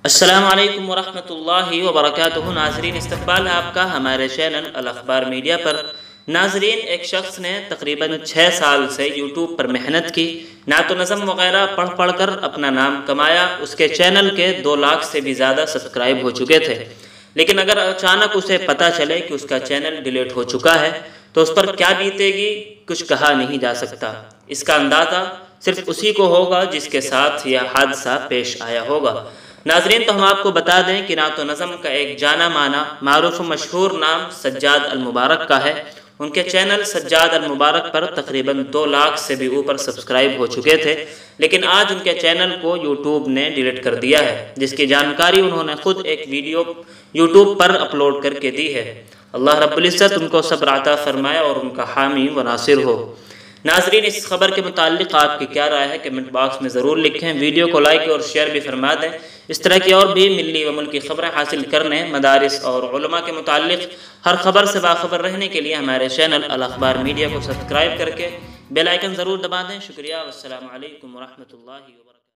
السلام علیکم ورحمۃ اللہ وبرکاتہ۔ ناظرین، استقبال ہے آپ کا ہمارے چینل الاخبار میڈیا پر۔ ناظرین، ایک شخص نے تقریباً 6 سال سے یوٹیوب پر محنت کی، نعت و نظم وغیرہ پڑھ کر اپنا نام کمایا۔ اس کے چینل کے 2 لاکھ سے بھی زیادہ سبسکرائب ہو چکے تھے، لیکن اگر اچانک اسے پتہ چلے کہ اس کا چینل ڈیلیٹ ہو چکا ہے تو اس پر کیا بیتے گی کچھ کہا نہیں جا سکتا۔ اس کا اندازہ صرف اسی کو ہوگا جس کے ساتھ یہ حادثہ پیش آیا ہوگا۔ ناظرین، تو ہم آپ کو بتا دیں کہ نعت و نظم کا ایک جانا مانا معروف و مشہور نام سجاد المبارک کا ہے۔ ان کے چینل سجاد المبارک پر تقریباً 2 لاکھ سے بھی اوپر سبسکرائب ہو چکے تھے، لیکن آج ان کے چینل کو یوٹیوب نے ڈیلیٹ کر دیا ہے، جس کی جانکاری انہوں نے خود ایک ویڈیو یوٹیوب پر اپلوڈ کر کے دی ہے۔ اللہ رب العزت ان کو صبر عطا فرمائے اور ان کا حامی و ناصر ہو۔ ناظرین، اس خبر کے متعلق آپ کی کیا رائے ہے کمنٹ باکس میں ضرور لکھیں۔ ویڈیو کو لائک اور شیئر بھی فرما دیں۔ اس طرح کی اور بھی ملی و ملکی خبریں حاصل کرنے، مدارس اور علماء کے متعلق ہر خبر سے باخبر رہنے کے لیے ہمارے چینل الاخبار میڈیا کو سبسکرائب کر کے بیل آئیکن ضرور دبا دیں۔ شکریہ، والسلام علیکم ورحمۃ اللہ وبرکاتہ۔